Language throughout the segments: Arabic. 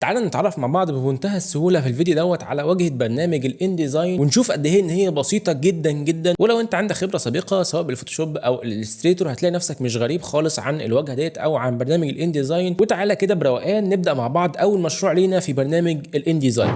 تعالى نتعرف مع بعض بمنتهى السهوله في الفيديو دوت على واجهه برنامج الانديزاين، ونشوف قد ايه ان هي بسيطه جدا جدا. ولو انت عندك خبره سابقه سواء بالفوتوشوب او الالستريتور هتلاقي نفسك مش غريب خالص عن الواجهه ديت او عن برنامج الانديزاين. وتعالى كده بروقان نبدا مع بعض اول مشروع لينا في برنامج الانديزاين.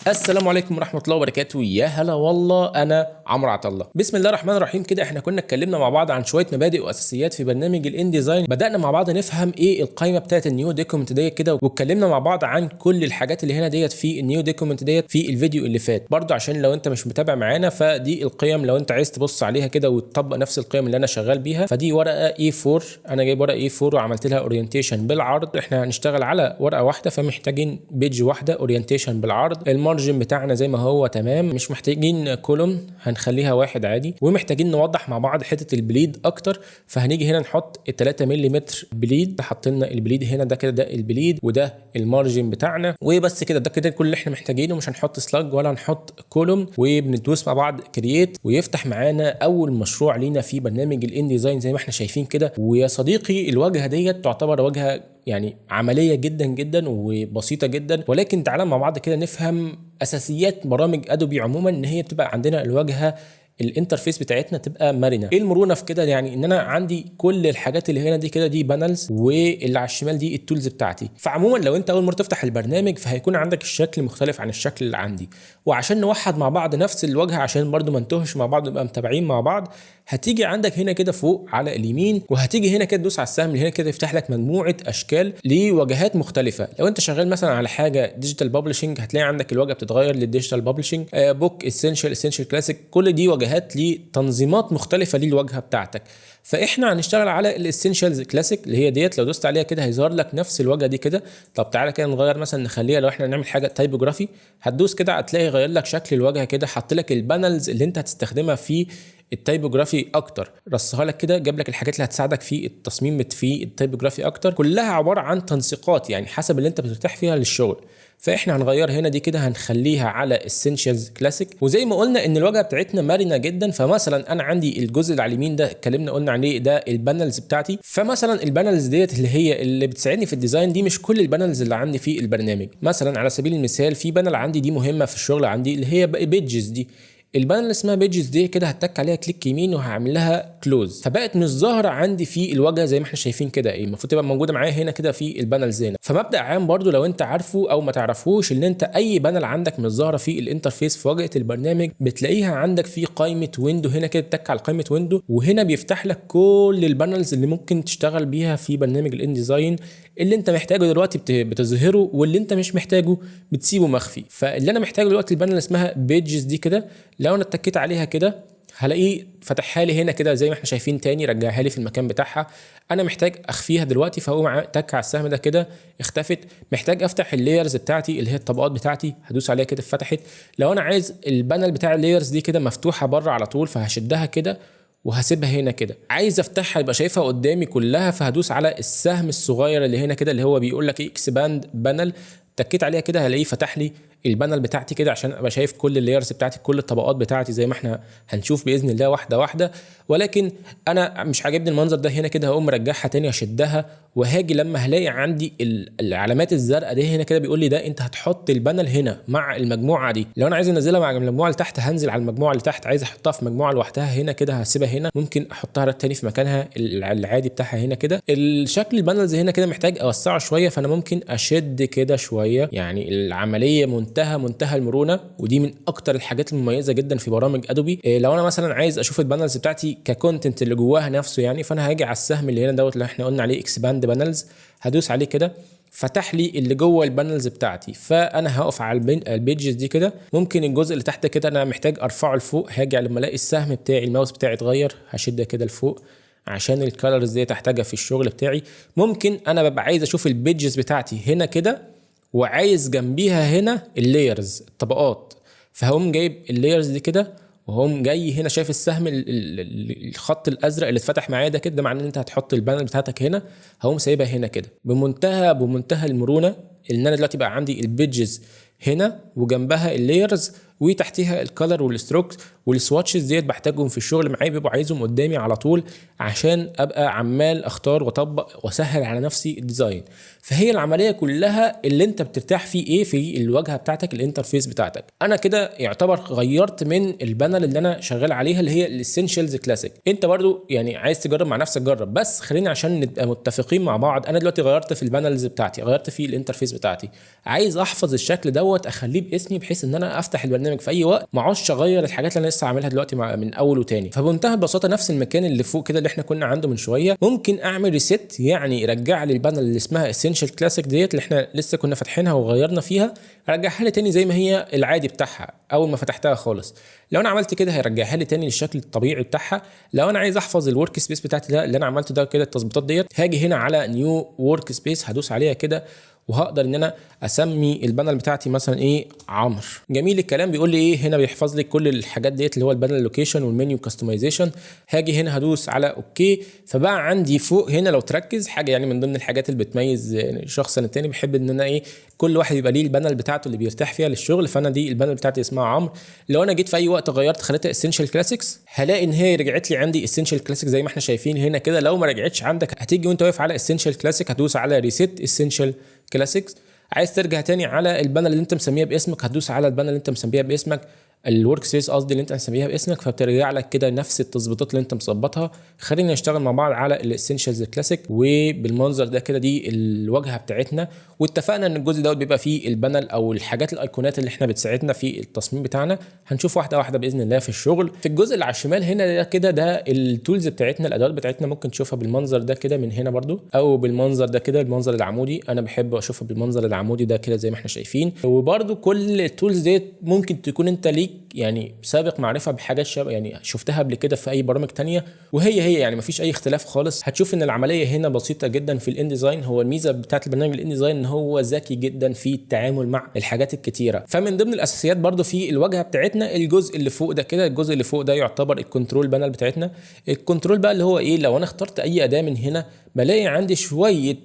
السلام عليكم ورحمه الله وبركاته. يا هلا والله، انا عمرو عطله. بسم الله الرحمن الرحيم. كده احنا كنا اتكلمنا مع بعض عن شويه مبادئ واساسيات في برنامج الانديزاين، بدانا مع بعض نفهم ايه القائمه بتاعه النيو دوكيمنت ديت كده، واتكلمنا مع بعض عن كل الحاجات اللي هنا ديت في النيو دوكيمنت ديت في الفيديو اللي فات برضه، عشان لو انت مش متابع معانا فدي القيم لو انت عايز تبص عليها كده وتطبق نفس القيم اللي انا شغال بيها. فدي ورقه E4، انا جايب ورقه E4 وعملت لها اورينتيشن بالعرض. احنا هنشتغل على ورقه واحده فمحتاجين بيج واحده اورينتيشن بالعرض. المارجن بتاعنا زي ما هو تمام، مش محتاجين كولوم، هنخليها واحد عادي. ومحتاجين نوضح مع بعض حته البليد اكتر، فهنيجي هنا نحط ال 3 ملم بليد. حطينا البليد هنا، ده كده ده البليد وده المارجن بتاعنا، وبس كده. ده كده كل اللي احنا محتاجينه، مش هنحط سلاج ولا هنحط كولوم. وبندوس مع بعض كرييت ويفتح معانا اول مشروع لينا في برنامج الانديزاين زي ما احنا شايفين كده. ويا صديقي الواجهه ديت تعتبر واجهه يعني عمليه جدا جدا وبسيطه جدا، ولكن تعالى مع بعض كده نفهم اساسيات برامج ادوبي عموما، ان هي بتبقى عندنا الواجهه الانترفيس بتاعتنا تبقى مرنه. ايه المرونه في كده؟ يعني ان انا عندي كل الحاجات اللي هنا دي كده دي بانلز، واللي على الشمال دي التولز بتاعتي. فعموما لو انت اول مره تفتح البرنامج فهيكون عندك الشكل مختلف عن الشكل اللي عندي. وعشان نوحد مع بعض نفس الواجهه، عشان برضو ما نتوهش مع بعض نبقى متابعين مع بعض، هتيجي عندك هنا كده فوق على اليمين، وهتيجي هنا كده تدوس على السهم اللي هنا كده يفتح لك مجموعه اشكال لواجهات مختلفه. لو انت شغال مثلا على حاجه ديجيتال بابلشنج هتلاقي عندك الواجهه بتتغير للديجيتال بابلشنج، بوك اسينشال كلاسيك، كل دي واجهات لتنظيمات مختلفه للواجهه بتاعتك. فاحنا هنشتغل على الاسينشالز كلاسيك اللي هي ديت. لو دوست عليها كده هيظهر لك نفس الواجهه دي كده. طب تعالى كده نغير مثلا، نخليها لو احنا نعمل حاجه تايبوجرافي، هتدوس كده هتلاقي غير لك شكل الواجهه كده، حط لك البانلز اللي انت هتستخدمها في التايبوجرافي اكتر، رصها لك كده، جاب لك الحاجات اللي هتساعدك في التصميم في التايبوجرافي اكتر. كلها عباره عن تنسيقات يعني حسب اللي انت بترتاح فيها للشغل. فاحنا هنغير هنا دي كده، هنخليها على اسينشالز كلاسيك. وزي ما قلنا ان الواجهه بتاعتنا مرنه جدا، فمثلا انا عندي الجزء اللي على اليمين ده اتكلمنا قلنا عليه، ده البانلز بتاعتي. فمثلا البانلز ديت اللي هي اللي بتساعدني في الديزاين دي مش كل البانلز اللي عندي في البرنامج. مثلا على سبيل المثال في بانل عندي دي مهمه في الشغل عندي اللي هي بيجز دي. البانل اللي اسمها بيجز دي كده هتك عليها كليك يمين وهعمل لها كلوز، فبقت مش ظاهره عندي في الواجهه زي ما احنا شايفين كده. ايه المفروض تبقى موجوده معايا هنا كده في البانلز هنا. فمبدا عام برضو لو انت عارفه او ما تعرفوش، ان انت اي بانل عندك مش ظاهره في الانترفيس في واجهه البرنامج بتلاقيها عندك في قائمه ويندو هنا كده، تك على قائمه ويندو وهنا بيفتح لك كل البانلز اللي ممكن تشتغل بيها في برنامج الانديزاين. اللي انت محتاجه دلوقتي بتظهره، واللي انت مش محتاجه بتسيبه مخفي. فاللي انا محتاجه دلوقتي البانل اسمها بيجز دي كده، لو انا اتكيت عليها كده هلاقيه فتحها لي هنا كده زي ما احنا شايفين تاني، رجعها لي في المكان بتاعها. انا محتاج اخفيها دلوقتي فهو تك على السهم ده كده اختفت. محتاج افتح اللايرز بتاعتي اللي هي الطبقات بتاعتي، هدوس عليها كده فتحت. لو انا عايز البانل بتاع اللايرز دي كده مفتوحه بره على طول فهشدها كده وهسيبها هنا كده. عايز افتحها يبقى شايفها قدامي كلها فهدوس على السهم الصغير اللي هنا كده اللي هو بيقول لك اكسباند بانل، تكيت عليها كده هلاقيه فتح لي البانل بتاعتي كده عشان ابقى شايف كل اللايرز بتاعتي كل الطبقات بتاعتي زي ما احنا هنشوف باذن الله واحده واحده. ولكن انا مش عاجبني المنظر ده هنا كده، هقوم مرجعها تاني اشدها، وهاجي لما هلاقي عندي العلامات الزرقاء دي هنا كده بيقول لي ده انت هتحط البانل هنا مع المجموعه دي. لو انا عايز انزلها مع المجموعه اللي تحت هنزل على المجموعه اللي تحت، عايز احطها في مجموعه لوحدها هنا كده هسيبها هنا، ممكن احطها تاني في مكانها العادي بتاعها هنا كده. الشكل البانلز هنا كده محتاج اوسعه شويه، فانا ممكن اشد كده شويه. يعني العمليه منتهى المرونه، ودي من اكتر الحاجات المميزه جدا في برامج ادوبي. لو انا مثلا عايز اشوف البانلز بتاعتي ككونتنت اللي جواها نفسه يعني، فانا هاجي على السهم اللي هنا دوت اللي احنا قلنا عليه اكسباند بانلز، هدوس عليه كده فتح لي اللي جوه البانلز بتاعتي. فانا هقف على البيجز دي كده. ممكن الجزء اللي تحت كده انا محتاج ارفعه لفوق، هاجي لما الاقي السهم بتاعي الماوس بتاعي اتغير هشد كده لفوق عشان الكالرز دي تحتاجها في الشغل بتاعي. ممكن انا ببقى عايز اشوف البيجز بتاعتي هنا كده وعايز جنبيها هنا اللايرز الطبقات، فهقوم جايب اللايرز دي كده وهم جاي هنا شايف السهم الخط الازرق اللي اتفتح معايا ده كده، ده معناه ان انت هتحط البانل بتاعتك هنا. هقوم سايبها هنا كده بمنتهى المرونه، ان انا دلوقتي بقى عندي البيدجز هنا وجنبها اللايرز وتحتيها الكالر والستروكس والسواتشز ديت بحتاجهم في الشغل معايا، بيبقوا عايزهم قدامي على طول عشان ابقى عمال اختار واطبق واسهل على نفسي الديزاين. فهي العمليه كلها اللي انت بترتاح فيه ايه في الواجهه بتاعتك، الانترفيس بتاعتك. انا كده يعتبر غيرت من البانل اللي انا شغال عليها اللي هي الاسينشالز كلاسيك. انت برضو يعني عايز تجرب مع نفسك جرب، بس خلينا عشان نبقى متفقين مع بعض. انا دلوقتي غيرت في البانلز بتاعتي، غيرت في الانترفيس بتاعتي، عايز احفظ الشكل دوت اخليه باسمي بحيث ان انا افتح البرنامج في اي وقت ما اقعدش اغير الحاجات اللي انا لسه عاملها دلوقتي من اول وتاني. فبمنتهى البساطه نفس المكان اللي فوق كده اللي احنا كنا عنده من شويه ممكن اعمل ريست، يعني يرجع لي البانل اللي اسمها اسينشال كلاسيك ديت اللي احنا لسه كنا فاتحينها وغيرنا فيها، رجعها لي تاني زي ما هي العادي بتاعها اول ما فتحتها خالص. لو انا عملت كده هيرجعها لي تاني للشكل الطبيعي بتاعها. لو انا عايز احفظ الورك سبيس بتاعتي ده اللي انا عملته ده كده التظبيطات ديت، هاجي هنا على نيو ورك سبيس، هدوس عليها كده وهقدر ان انا اسمي البانل بتاعتي مثلا ايه عمرو. جميل الكلام. بيقول لي ايه هنا، بيحفظ لي كل الحاجات ديت اللي هو البانل لوكيشن والمنيو كاستمايزيشن. هاجي هنا هدوس على اوكي، فبقى عندي فوق هنا لو تركز حاجه يعني من ضمن الحاجات اللي بتميز شخص عن التاني، بيحب ان انا ايه كل واحد يبقى ليه البانل بتاعته اللي بيرتاح فيها للشغل. فانا دي البانل بتاعتي اسمها عمرو. لو انا جيت في اي وقت غيرت خليتها اسينشال كلاسيكس هلاقي ان هي رجعت لي عندي اسينشال كلاسيك زي ما احنا شايفين هنا كده. لو ما رجعتش عندك هتيجي وانت واقف على اسينشال كلاسيك هتدوس على ريسيت اسينشال كلاسيكس. عايز ترجع تاني على البانل اللي انت مسميها باسمك هتدوس على البانل اللي انت مسميها باسمك، الورك سبيس قصدي اللي انت مسميها باسمك، فبترجع لك كده نفس التظبيطات اللي انت مظبطها. خلينا نشتغل مع بعض على الاسينشالز كلاسيك وبالمنظر ده كده. دي الواجهه بتاعتنا، واتفقنا ان الجزء دوت بيبقى فيه البانل او الحاجات الايقونات اللي احنا بتساعدنا في التصميم بتاعنا. هنشوف واحده واحده باذن الله في الشغل. في الجزء اللي على الشمال هنا ده كده ده التولز بتاعتنا، الادوات بتاعتنا. ممكن تشوفها بالمنظر ده كده من هنا برضو او بالمنظر ده كده المنظر العمودي. انا بحب اشوفها بالمنظر العمودي ده كده زي ما احنا شايفين. وبرضو كل التولز ديت ممكن تكون انت ليك يعني سابق معرفه بحاجات شبه يعني شفتها قبل كده في اي برامج تانية، وهي يعني مفيش اي اختلاف خالص. هتشوف ان العمليه هنا بسيطه جدا في الانديزاين. هو الميزه بتاعت البرنامج الانديزاين ان هو ذكي جدا في التعامل مع الحاجات الكتيره. فمن ضمن الاساسيات برضو في الواجهه بتاعتنا الجزء اللي فوق ده كده، الجزء اللي فوق ده يعتبر الكنترول بانل بتاعتنا. الكنترول بقى اللي هو ايه، لو انا اخترت اي اداه من هنا بلاقي عندي شويه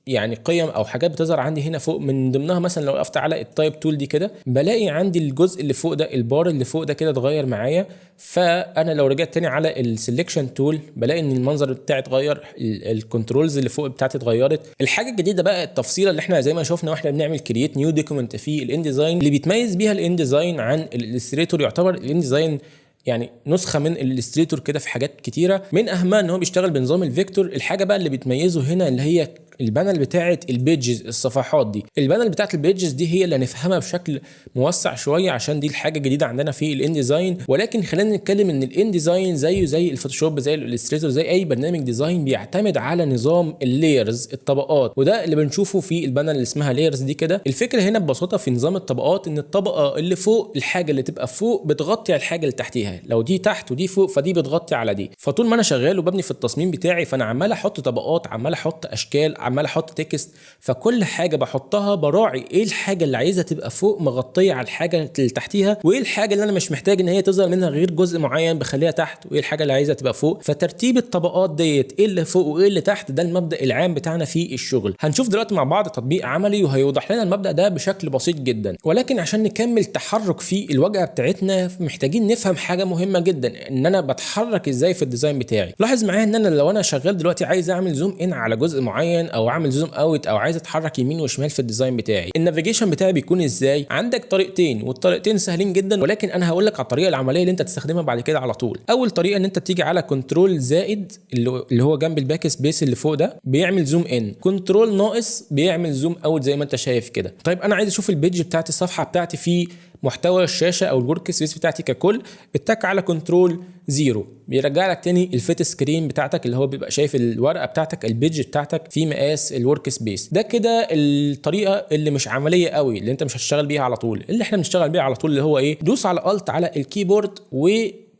يعني قيم او حاجات بتظهر عندي هنا فوق. من ضمنها مثلا لو وقفت على التايب تول دي كده بلاقي عندي الجزء اللي فوق ده البار اللي فوق ده كده اتغير معايا. فانا لو رجعت تاني على السلكشن تول بلاقي ان المنظر بتاعي اتغير، الكنترولز اللي فوق بتاعتي اتغيرت. الحاجه الجديده بقى التفصيله اللي احنا زي ما شفنا واحنا بنعمل كرييت نيو دوكيمنت في الانديزاين اللي بيتميز بيها الانديزاين عن الالستريتور. يعتبر الانديزاين يعني نسخه من الالستريتور كده في حاجات كتيره، من اهمها ان هو بيشتغل بنظام الفيكتور. الحاجه بقى اللي بتميزه هنا اللي هي البانل بتاعه البيجز، الصفحات دي. البانل بتاعه البيجز دي هي اللي هنفهمها بشكل موسع شويه عشان دي الحاجه الجديده عندنا في الانديزاين. ولكن خلينا نتكلم ان الانديزاين زيه زي الفوتوشوب زي الالستريتور زي اي برنامج ديزاين بيعتمد على نظام اللايرز، الطبقات. وده اللي بنشوفه في البانل اللي اسمها لايرز دي كده. الفكره هنا ببساطه في نظام الطبقات ان الطبقه اللي فوق الحاجه اللي تبقى فوق بتغطي على الحاجه اللي تحتيها، لو دي تحت ودي فوق فدي بتغطي على دي. فطول ما انا شغال وببني في التصميم بتاعي فانا عمال احط طبقات، عمال احط اشكال، عمال احط تكست. فكل حاجه بحطها براعي ايه الحاجه اللي عايزها تبقى فوق مغطيه على الحاجه اللي تحتيها، وايه الحاجه اللي انا مش محتاج ان هي تظهر منها غير جزء معين بخليها تحت، وايه الحاجه اللي عايزها تبقى فوق. فترتيب الطبقات ديت ايه اللي فوق وايه اللي تحت ده المبدا العام بتاعنا في الشغل. هنشوف دلوقتي مع بعض تطبيق عملي وهيوضح لنا المبدا ده بشكل بسيط جدا. ولكن عشان نكمل تحرك في الواجهه بتاعتنا محتاجين نفهم حاجه مهمه جدا، ان انا بتحرك ازاي في الديزاين بتاعي. لاحظ معايا ان انا لو انا شغال دلوقتي عايز اعمل زوم ان على جزء معين او اعمل زوم اوت او عايز اتحرك يمين وشمال في الديزاين بتاعي، النافيجيشن بتاعي بيكون ازاي؟ عندك طريقتين والطريقتين سهلين جدا، ولكن انا هقول لك على الطريقه العمليه اللي انت تستخدمها بعد كده على طول. اول طريقه ان انت بتيجي على كنترول زائد اللي هو جنب الباك سبيس اللي فوق ده بيعمل زوم ان، كنترول ناقص بيعمل زوم اوت زي ما انت شايف كده. طيب انا عايز اشوف البيج بتاعتي الصفحه بتاعتي في محتوى الشاشه او الورك سبيس بتاعتي ككل، بتك على كنترول زيرو بيرجع لك تاني الفيت سكرين بتاعتك اللي هو بيبقى شايف الورقه بتاعتك البيج بتاعتك في مقاس الورك سبيس. ده كده الطريقه اللي مش عمليه قوي اللي انت مش هتشتغل بيها على طول. اللي احنا بنشتغل بيها على طول اللي هو ايه، دوس على الت على الكيبورد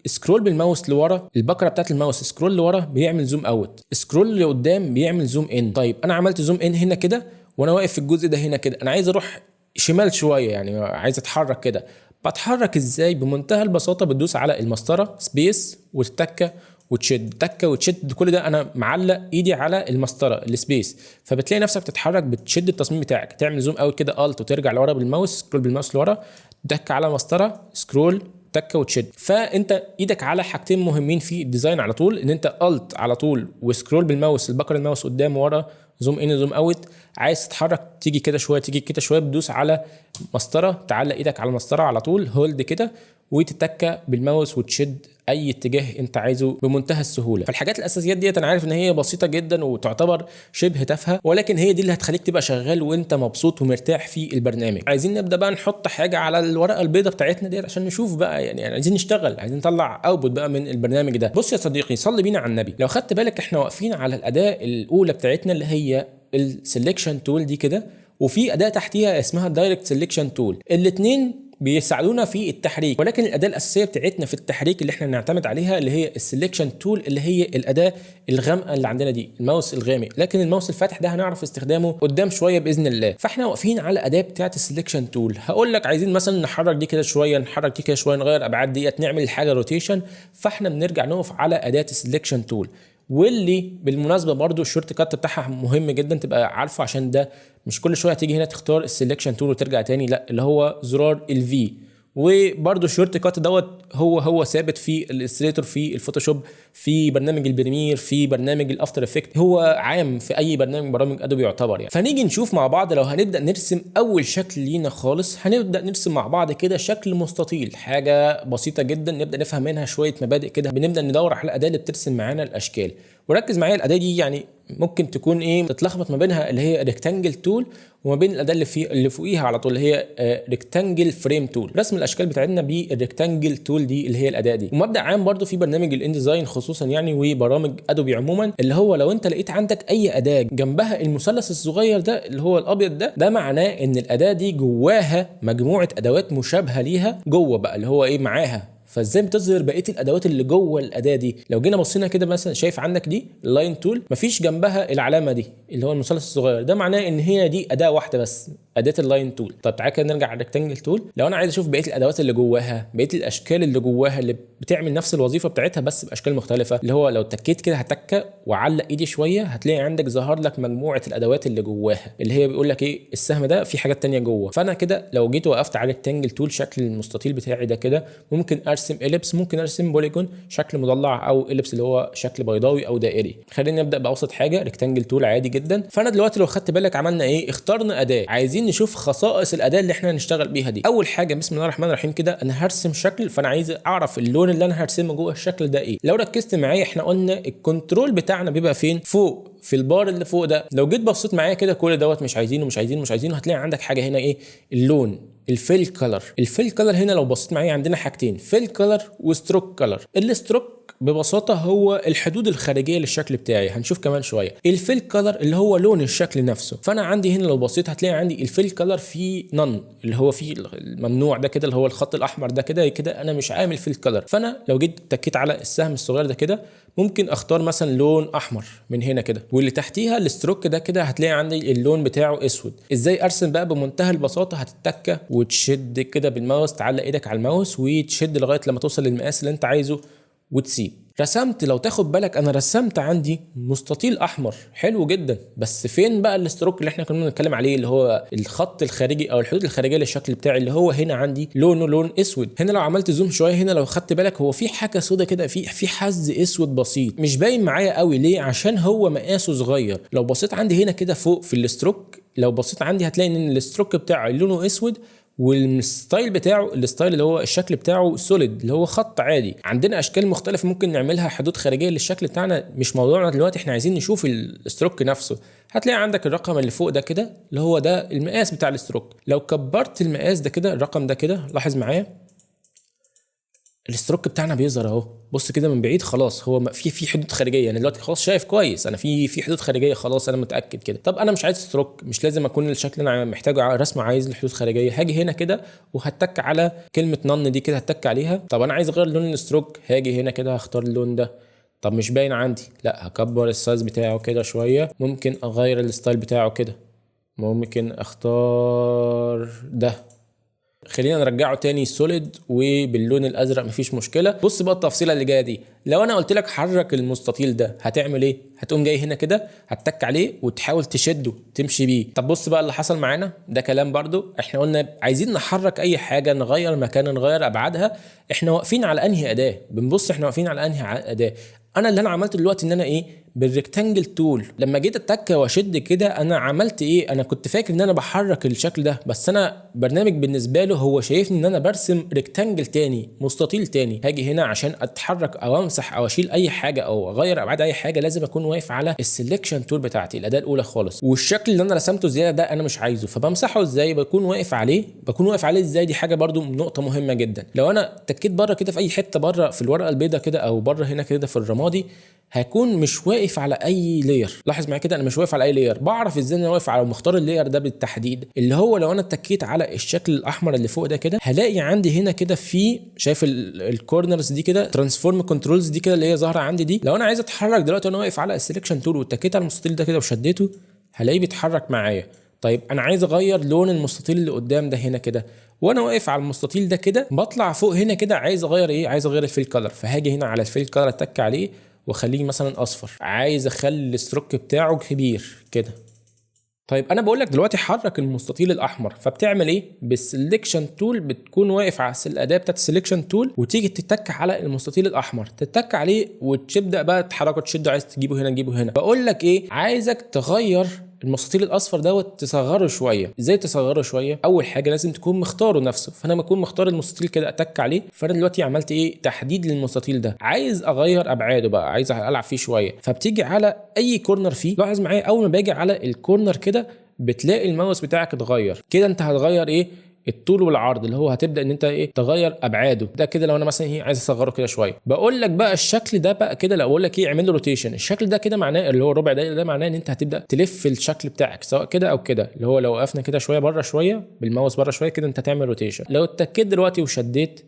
سكرول بالماوس لورا، البكره بتاعت الماوس سكرول لورا بيعمل زوم اوت، سكرول لقدام بيعمل زوم ان. طيب انا عملت زوم ان هنا كده وانا واقف في الجزء ده هنا كده، انا عايز اروح شمال شويه يعني عايز اتحرك كده. بتحرك ازاي؟ بمنتهى البساطه بتدوس على المسطره سبيس والتكه وتشد، تكه وتشد، كل ده انا معلق ايدي على المسطره السبيس، فبتلاقي نفسك بتتحرك بتشد التصميم بتاعك. تعمل زوم اوت كده الت وترجع لورا بالماوس، سكرول بالماوس لورا، تك على مسطره سكرول تكه وتشد. فانت ايدك على حاجتين مهمين في الديزاين على طول، ان انت الت على طول وسكرول بالماوس، البكر الماوس قدام ورا، زوم ان زوم اوت. عايز تتحرك تيجي كده شويه تيجي كده شويه، بتدوس على مسطره، تعلق ايدك على المسطره على طول هولد كده، وتتكه بالماوس وتشد اي اتجاه انت عايزه بمنتهى السهوله. فالحاجات الاساسيات ديت انا عارف ان هي بسيطه جدا وتعتبر شبه تافهه، ولكن هي دي اللي هتخليك تبقى شغال وانت مبسوط ومرتاح في البرنامج. عايزين نبدا بقى نحط حاجه على الورقه البيضاء بتاعتنا ديت عشان نشوف بقى، يعني عايزين نشتغل، عايزين نطلع اوتبوت بقى من البرنامج ده. بص يا صديقي، صلي بينا على النبي. لو خدت بالك احنا واقفين على الاداه الاولى بتاعتنا اللي هي السلكشن تول دي كده، وفي اداه تحتيها اسمها الدايركت سلكشن تول. الاثنين بيساعدونا في التحريك، ولكن الاداه الاساسيه بتاعتنا في التحريك اللي احنا نعتمد عليها اللي هي السلكشن تول، اللي هي الاداه الغامقه اللي عندنا دي، الماوس الغامق. لكن الماوس الفاتح ده هنعرف استخدامه قدام شويه باذن الله. فاحنا واقفين على الاداه بتاعه السلكشن تول. هقول لك عايزين مثلا نحرك دي كده شويه، نحرك دي كده شويه، نغير ابعاد ديت، نعمل الحاجه روتيشن، فاحنا بنرجع نقف على اداه السلكشن تول. واللي بالمناسبه برضو الشورت كات بتاعها مهم جدا تبقى عارفه، عشان ده مش كل شويه تيجي هنا تختار السلكشن تول وترجع تاني، لا، اللي هو زرار الفي. وبرده الشورت كات دوت هو ثابت في الالستريتور، في الفوتوشوب، في برنامج البريمير، في برنامج الافتر افكت، هو عام في اي برامج ادوبي يعتبر يعني. فنيجي نشوف مع بعض، لو هنبدا نرسم اول شكل لينا خالص، هنبدا نرسم مع بعض كده شكل مستطيل، حاجه بسيطه جدا نبدا نفهم منها شويه مبادئ كده. بنبدا ندور على الاداه اللي بترسم معانا الاشكال، وركز معايا الاداه دي يعني ممكن تكون تتلخبط ما بينها اللي هي ريكتانجل تول، وما بين الاداه اللي فوقيها على طول اللي هي ريكتانجل فريم تول. رسم الاشكال بتاعتنا بالريكتانجل تول دي اللي هي الاداه دي. ومبدا عام برضو في برنامج الانديزاين خصوصا يعني، وبرامج ادوبي عموما، اللي هو لو انت لقيت عندك اي اداه جنبها المثلث الصغير ده اللي هو الابيض ده معناه ان الاداه دي جواها مجموعه ادوات مشابهه ليها جوه بقى، اللي هو معاها. فازاي بتظهر بقيه الادوات اللي جوه الاداه دي؟ لو جينا بصينا كده مثلا، شايف عندك دي اللاين تول مفيش جنبها العلامه دي اللي هو المثلث الصغير ده، معناه ان هي دي اداه واحده بس، اداه اللاين تول. طب تعالى كده نرجع على الريكتانجل تول. لو انا عايز اشوف بقيه الادوات اللي جواها، بقيه الاشكال اللي جواها اللي بتعمل نفس الوظيفه بتاعتها بس باشكال مختلفه، اللي هو لو تكيت كده هتكه وعلق ايدي شويه، هتلاقي عندك ظهر لك مجموعه الادوات اللي جواها، اللي هي بيقول لك السهم ده في حاجات تانية جوه. فانا كده لو جيت وقفت على الريكتانجل تول، شكل المستطيل بتاعي ده كده، ممكن ارسم اليبس، ممكن ارسم بوليجون شكل مضلع، او اليبس اللي هو شكل بيضاوي او دائري. خلينا نبدا بابسط حاجه ريكتانجل تول عادي جدا. فانا دلوقتي لو خدت بالك عملنا اخترنا اداه، عايزين نشوف خصائص الاداه اللي احنا هنشتغل بيها دي. اول حاجه بسم الله الرحمن الرحيم كده، انا هرسم شكل، فانا عايز اعرف اللون اللي انا هرسمه جوه الشكل ده لو ركزت معايا احنا قلنا الكنترول بتاعنا بيبقى فين؟ فوق في البار اللي فوق ده. لو جيت بصيت معايا كده كل دوت مش عايزينه، هتلاقي عندك حاجه هنا اللون، الفيل كلر. الفيل كلر هنا لو بصيت معايا عندنا حاجتين، فيل كلر وستروك كلر. الستروك ببساطه هو الحدود الخارجيه للشكل بتاعي، هنشوف كمان شويه. الفيل كلر اللي هو لون الشكل نفسه. فانا عندي هنا لو بصيت هتلاقي عندي الفيل كلر في نون، اللي هو في الممنوع ده كده، اللي هو الخط الاحمر ده كده انا مش عامل فيل كلر. فانا لو جيت تكيت على السهم الصغير ده كده، ممكن اختار مثلا لون احمر من هنا كده، واللي تحتيها الستروك ده كده هتلاقي عندي اللون بتاعه اسود. ازاي ارسم بقى؟ بمنتهى البساطه هتتكه وتشد كده بالماوس، تعلق ايدك على الماوس وتشد لغايه لما توصل للمقاس اللي انت عايزه وتسيب. رسمت، لو تاخد بالك انا رسمت عندي مستطيل احمر حلو جدا، بس فين بقى الستروك اللي احنا كنا بنتكلم عليه، اللي هو الخط الخارجي او الحدود الخارجيه للشكل بتاعي، اللي هو هنا عندي لونه لون اسود. هنا لو عملت زوم شويه هنا لو خدت بالك هو في حاجه سودا كده، في حز اسود بسيط مش باين معايا قوي. ليه؟ عشان هو مقاسه صغير. لو بصيت عندي هنا كده فوق في الستروك، لو بصيت عندي هتلاقي ان الستروك بتاعي لونه اسود، والستايل بتاعه الستايل اللي هو الشكل بتاعه سوليد، اللي هو خط عادي. عندنا اشكال مختلفه ممكن نعملها حدود خارجيه للشكل بتاعنا، مش موضوعنا دلوقتي، احنا عايزين نشوف الستروك نفسه. هتلاقي عندك الرقم اللي فوق ده كده اللي هو ده المقاس بتاع الستروك. لو كبرت المقاس ده كده، الرقم ده كده، لاحظ معايا الستروك بتاعنا بيظهر اهو. بص كده من بعيد خلاص هو في حدود خارجيه، انا دلوقتي خلاص شايف كويس، انا في حدود خارجيه خلاص، انا متاكد كده. طب انا مش عايز ستروك، مش لازم اكون الشكل اللي انا محتاجه رسمه عايز الحدود خارجيه. هاجي هنا كده وهتك على كلمه نن دي كده، هتك عليها. طب انا عايز اغير لون الستروك، هاجي هنا كده هختار اللون ده. طب مش باين عندي، لا هكبر السايز بتاعه كده شويه. ممكن اغير الستايل بتاعه كده، ممكن اختار ده. خلينا نرجعه تاني سوليد وباللون الازرق مفيش مشكله. بص بقى التفصيله اللي جايه دي، لو انا قلت لك حرك المستطيل ده هتعمل ايه؟ هتقوم جاي هنا كده هتتك عليه وتحاول تشده تمشي بيه. طب بص بقى اللي حصل معانا ده كلام برضو، احنا قلنا عايزين نحرك اي حاجه، نغير مكان، نغير ابعادها، احنا واقفين على انهي اداه؟ بنبص احنا واقفين على انهي اداه. انا اللي انا عملته دلوقتي ان انا ايه، بالريكتانجل تول لما جيت اتك واشد كده انا عملت ايه، انا كنت فاكر ان انا بحرك الشكل ده، بس انا برنامج بالنسبه له هو شايفني ان انا برسم ريكتانجل تاني، مستطيل تاني. هاجي هنا عشان اتحرك او امسح او اشيل اي حاجه او اغير ابعاد اي حاجه لازم اكون واقف على السلكشن تول بتاعتي، الاداه الاولى خالص. والشكل اللي انا رسمته زياده ده انا مش عايزه، فبمسحه ازاي؟ بكون واقف عليه ازاي؟ دي حاجه برده نقطه مهمه جدا. لو انا تكيت بره كده في اي حته بره في الورقه البيضاء كده او بره هنا كده في الرمادي، هكون مش واقف على اي لاير. لاحظ معايا كده انا مش واقف على اي لاير. بعرف ازاي انا واقف على مختار اللاير ده بالتحديد، اللي هو لو انا اتكيت على الشكل الاحمر اللي فوق ده كده هلاقي عندي هنا كده في شايف الكورنرز دي كده، ترانسفورم كنترولز دي كده اللي هي ظاهره عندي دي. لو انا عايز اتحرك دلوقتي وانا واقف على السلكشن تول واتكيت على المستطيل ده كده وشديته هلاقيه بيتحرك معايا. طيب انا عايز اغير لون المستطيل اللي قدام ده هنا كده، وانا واقف على المستطيل ده كده بطلع فوق هنا كده عايز اغير ايه، عايز اغير الفيل كلر، فهاجي هنا على الفيل كلر اتك عليه واخليه مثلا اصفر. عايز اخلي الستروك بتاعه كبير كده. طيب انا بقول لك دلوقتي حرك المستطيل الاحمر، فبتعمل ايه؟ بالسلكشن تول بتكون واقف على الاداه بتاعت السلكشن تول وتيجي تتك على المستطيل الاحمر، تتك عليه وتبدا بقى تحركه تشده، عايز تجيبه هنا تجيبه هنا. بقول لك ايه، عايزك تغير المستطيل الاصفر دوت تصغره شويه. ازاي تصغره شويه؟ اول حاجه لازم تكون مختاره نفسه، فانا بكون مختار المستطيل كده اتك عليه. فانا دلوقتي عملت ايه؟ تحديد للمستطيل ده. عايز اغير ابعاده بقى، عايز العب فيه شويه، فبتيجي على اي كورنر فيه. لاحظ معايا اول ما باجي على الكورنر كده بتلاقي الماوس بتاعك اتغير كده. انت هتغير ايه؟ الطول والعرض، اللي هو هتبدا ان انت ايه، تغير ابعاده ده كده. لو انا مثلا ايه عايز اصغره كده شويه، بقول لك بقى الشكل ده بقى كده، لو اقول لك ايه اعمل له روتيشن، الشكل ده كده معناه اللي هو الربع دايره ده معناه ان انت هتبدا تلف الشكل بتاعك سواء كده او كده، اللي هو لو وقفنا كده شويه بره شويه بالماوس بره شويه كده انت هتعمل روتيشن. لو اتكيت دلوقتي وشديت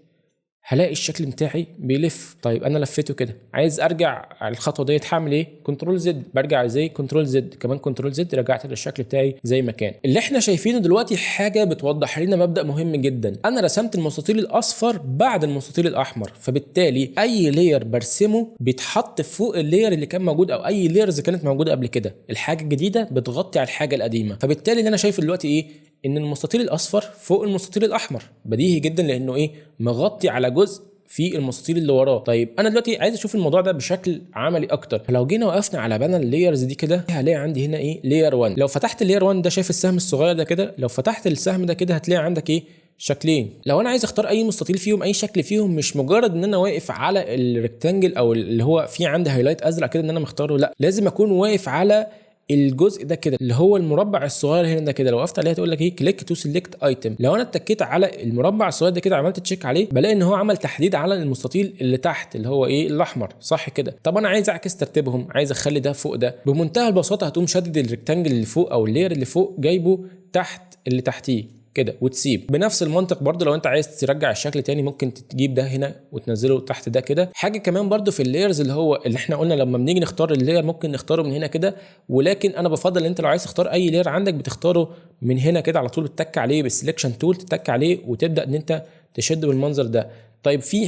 هلاقي الشكل بتاعي بيلف. طيب انا لفيته كده، عايز ارجع على الخطوه ديت هعمل ايه؟ كنترول زد، برجع زي كنترول زد، كمان كنترول زد، رجعت للشكل بتاعي زي ما كان. اللي احنا شايفينه دلوقتي حاجه بتوضح لنا مبدا مهم جدا. انا رسمت المستطيل الاصفر بعد المستطيل الاحمر، فبالتالي اي لاير برسمه بيتحط فوق اللاير اللي كان موجود او اي لايرز كانت موجوده قبل كده. الحاجه الجديده بتغطي على الحاجه القديمه، فبالتالي اللي انا شايفه دلوقتي ايه؟ ان المستطيل الاصفر فوق المستطيل الاحمر. بديهي جدا لانه ايه، مغطي على جزء في المستطيل اللي وراه. طيب انا دلوقتي عايز اشوف الموضوع ده بشكل عملي اكتر. فلو جينا وقفنا على بانل اللايرز دي كده هلاقي عندي هنا ايه، لاير 1. لو فتحت اللاير 1 ده، شايف السهم الصغير ده كده، لو فتحت السهم ده كده هتلاقي عندك ايه، شكلين. لو انا عايز اختار اي مستطيل فيهم، اي شكل فيهم، مش مجرد ان انا واقف على الريكتانجل او اللي هو في عندي هايلايت ازرق كده ان انا مختاره، لا لازم اكون واقف على الجزء ده كده اللي هو المربع الصغير هنا ده كده. لو وقفت عليه هتقول لك ايه، كليك تو سيلكت ايتم. لو انا اتكيت على المربع الصغير ده كده عملت تشيك عليه بلاقي ان هو عمل تحديد على المستطيل اللي تحت اللي هو ايه، الاحمر، صح كده؟ طب انا عايز اعكس ترتيبهم، عايز اخلي ده فوق ده. بمنتهى البساطه هتقوم شدد الريكتانجل اللي فوق او اللاير اللي فوق جايبه تحت اللي تحتيه كده وتسيب. بنفس المنطق برضو لو انت عايز ترجع الشكل تاني ممكن تجيب ده هنا وتنزله تحت ده كده. حاجه كمان برضو في اللايرز اللي هو اللي احنا قلنا لما بنيجي نختار اللاير ممكن نختاره من هنا كده، ولكن انا بفضل ان انت لو عايز تختار اي لاير عندك بتختاره من هنا كده على طول، بتتك عليه بالسلكشن تول، تتك عليه وتبدا ان انت تشد بالمنظر ده. طيب في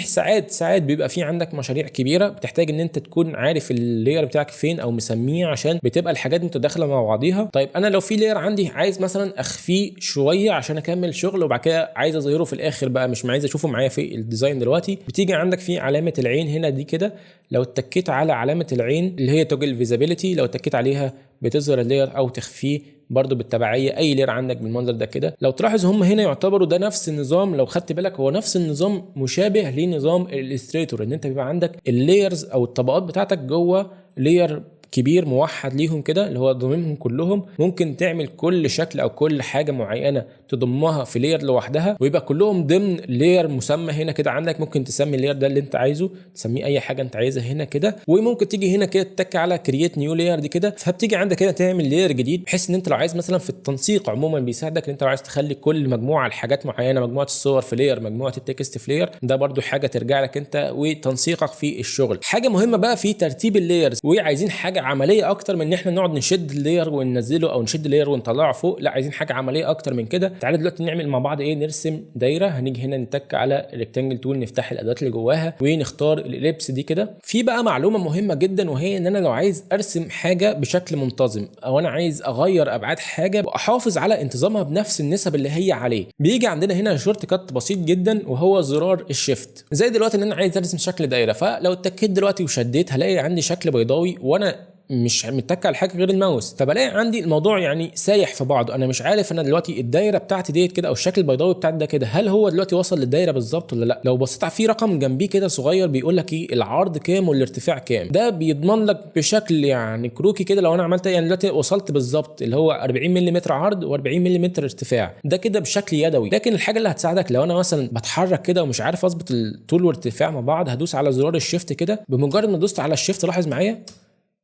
ساعات بيبقى في عندك مشاريع كبيره بتحتاج ان انت تكون عارف اللاير بتاعك فين او مسميه عشان بتبقى الحاجات متداخله مع بعضيها. طيب انا لو في لاير عندي عايز مثلا اخفيه شويه عشان اكمل شغل وبعد كده عايز اظهره في الاخر بقى، مش عايز اشوفه معايا في الديزاين دلوقتي، بتيجي عندك في علامه العين هنا دي كده. لو اتكيت على علامه العين اللي هي توجل فيزابيليتي، لو اتكيت عليها بتظهر اللاير او تخفيه برضو بالتبعيه اي لاير عندك بالمنظر ده كده. لو تلاحظ هم هنا يعتبروا ده نفس النظام، لو خدت بالك هو نفس النظام مشابه لنظام الالستريتور، ان انت بيبقى عندك اللايرز او الطبقات بتاعتك جوه لاير كبير موحد ليهم كده اللي هو ضمنهم كلهم. ممكن تعمل كل شكل او كل حاجه معينه تضمها في لاير لوحدها ويبقى كلهم ضمن لاير مسمى هنا كده عندك. ممكن تسمي اللاير ده اللي انت عايزه، تسميه اي حاجه انت عايزها هنا كده. وممكن تيجي هنا كده تتك على كرييت نيو لاير دي كده، فبتيجي عندك كده تعمل لاير جديد، بحيث ان انت لو عايز مثلا في التنسيق عموما بيساعدك ان انت لو عايز تخلي كل مجموعه لحاجات معينه، مجموعه الصور في لاير، مجموعه التكست في لاير، ده برده حاجه ترجع لك انت وتنسيقك في الشغل. حاجه مهمه بقى في ترتيب اللايرز، وعايزين حاجه حاجه عمليه اكتر من ان احنا نقعد نشد اللاير وننزله او نشد اللاير ونطلعه فوق، لا عايزين حاجه عمليه اكتر من كده. تعالى دلوقتي نعمل مع بعض ايه، نرسم دايره. هنيجي هنا نتك على الريكتانجل تول، نفتح الادوات اللي جواها ونختار الاليبس دي كده. في بقى معلومه مهمه جدا، وهي ان انا لو عايز ارسم حاجه بشكل منتظم او انا عايز اغير ابعاد حاجه واحافظ على انتظامها بنفس النسب اللي هي عليه، بيجي عندنا هنا شورت كات بسيط جدا وهو زرار الشيفت. زي دلوقتي ان انا عايز ارسم شكل دايره، فلو اتكيت دلوقتي وشديت هلاقي عندي شكل بيضاوي وانا مش متك على حاجه غير الماوس، فبلاقي عندي الموضوع يعني سايح في بعضه. انا مش عارف انا دلوقتي الدايره بتاعتي ديت كده او الشكل البيضاوي بتاعتي ده كده هل هو دلوقتي وصل للدايره بالظبط ولا لا. لو بصيت في رقم جنبيه كده صغير بيقول لك ايه العرض كام والارتفاع كام، ده بيضمن لك بشكل يعني كروكي كده لو انا عملت يعني دلوقتي وصلت بالظبط اللي هو 40 ملم عرض و40 ملم ارتفاع، ده كده بشكل يدوي. لكن الحاجه اللي هتساعدك لو انا مثلا بتحرك كده ومش عارف اظبط الطول والارتفاع مع بعض، هدوس على زرار الشيفت كده. بمجرد ما دوست على الشيفت لاحظ معايا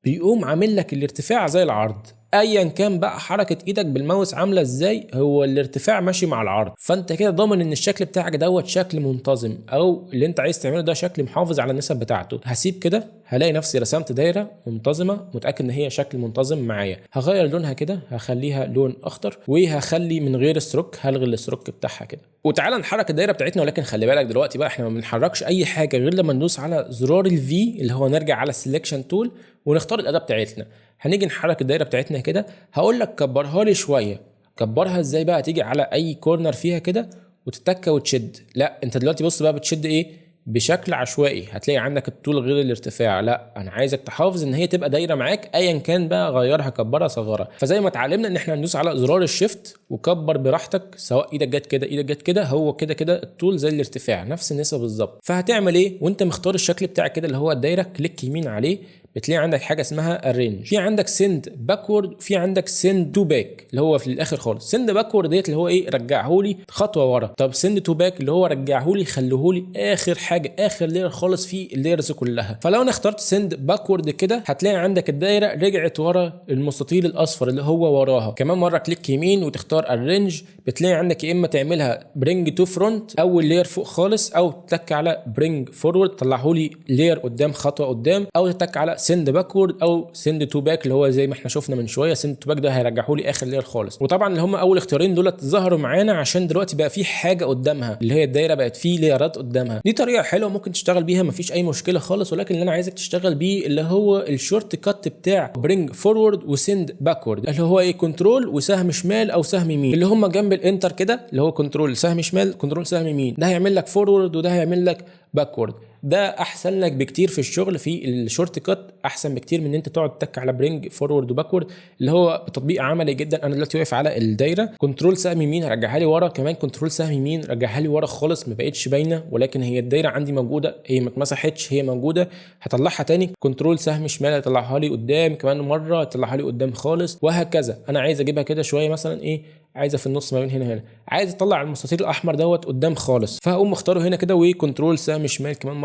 بيقوم عامل لك الارتفاع زي العرض، ايا كان بقى حركه ايدك بالماوس عامله ازاي، هو الارتفاع ماشي مع العرض. فانت كده ضامن ان الشكل بتاعك دوت شكل منتظم، او اللي انت عايز تعمله ده شكل محافظ على النسب بتاعته. هسيب كده هلاقي نفسي رسمت دايره منتظمه، متاكد ان هي شكل منتظم معايا. هغير لونها كده، هخليها لون اخضر، وهخلي من غير ستروك، هلغي الستروك بتاعها كده. وتعالى نحرك الدايره بتاعتنا. ولكن خلي بالك دلوقتي بقى احنا ما بنحركش اي حاجه غير لما ندوس على زرار الفي اللي هو نرجع على السلكشن تول ونختار الاداه بتاعتنا. هنيجي نحرك الدايره بتاعتنا كده. هقول لك كبرها لي شويه. كبرها ازاي بقى؟ تيجي على اي كورنر فيها كده وتتكه وتشد. لا انت دلوقتي بص بقى بتشد ايه بشكل عشوائي، هتلاقي عندك الطول غير الارتفاع. لا انا عايزك تحافظ ان هي تبقى دايره معاك ايا كان بقى، غيرها كبرها صغرها. فزي ما اتعلمنا ان احنا ندوس على زرار الشيفت وكبر براحتك، سواء ايدك جت كده ايدك جت كده، هو كده كده الطول زي الارتفاع نفس النسبه بالظبط. فهتعمل ايه وانت مختار الشكل بتاعك كده اللي هو الدايره؟ كليك يمين عليه، بتلاقي عندك حاجه اسمها الرينج. في عندك سند باكورد وفي عندك سند تو باك اللي هو في الاخر خالص. سند باكورد ديت اللي هو ايه رجعه لي خطوه ورا. طب سند تو باك اللي هو رجعه لي خليه لي اخر حاجه، اخر لير خالص في اللايرز كلها. فلو انا اخترت سند باكورد كده هتلاقي عندك الدايره رجعت ورا المستطيل الاصفر اللي هو وراها. كمان مره كليك يمين وتختار الرينج، بتلاقي عندك يا اما تعملها برينج تو فرونت اول لير فوق خالص، او تتك على برينج فورورد طلعه لي لير قدام خطوه قدام، او تتك على سند باكورد او سند تو باك اللي هو زي ما احنا شفنا من شويه. سند تو باك ده هيرجعه لي اخر لير خالص. وطبعا اللي هم اول اختيارين دولت ظهروا معانا عشان دلوقتي بقى في حاجه قدامها اللي هي الدايره بقت فيه ليرات قدامها. دي طريقه حلوه ممكن تشتغل بيها مفيش اي مشكله خالص. ولكن اللي انا عايزك تشتغل بيه اللي هو الشورت كات بتاع برينج فورورد وسند باكورد، اللي هو ايه كنترول وسهم شمال او سهم يمين اللي هم جنب الانتر كده، اللي هو كنترول سهم شمال كنترول سهم يمين. ده هيعمل لك فورورد وده هيعمل لك باكورد. ده احسن لك بكتير في الشغل في الشورت كات، احسن بكتير من ان انت تقعد تك على برينج فورورد وباكورد اللي هو بتطبيق عملي جدا. انا دلوقتي واقف على الدايره، كنترول سهم يمين رجعها لي ورا، كمان كنترول سهم يمين رجعها لي ورا خالص، ما بقتش باينه. ولكن هي الدايره عندي موجوده، هي ما اتمسحتش، هي موجوده. هطلعها تاني كنترول سهم شمال هطلعها لي قدام، كمان مره هطلعها لي قدام خالص، وهكذا. انا عايز اجيبها كده شويه مثلا ايه، عايزه في النص ما بين هنا عايز اطلع المستطيل الاحمر دوت قدام خالص، فهقوم مختاره هنا كده وكنترول سهم شمال كمان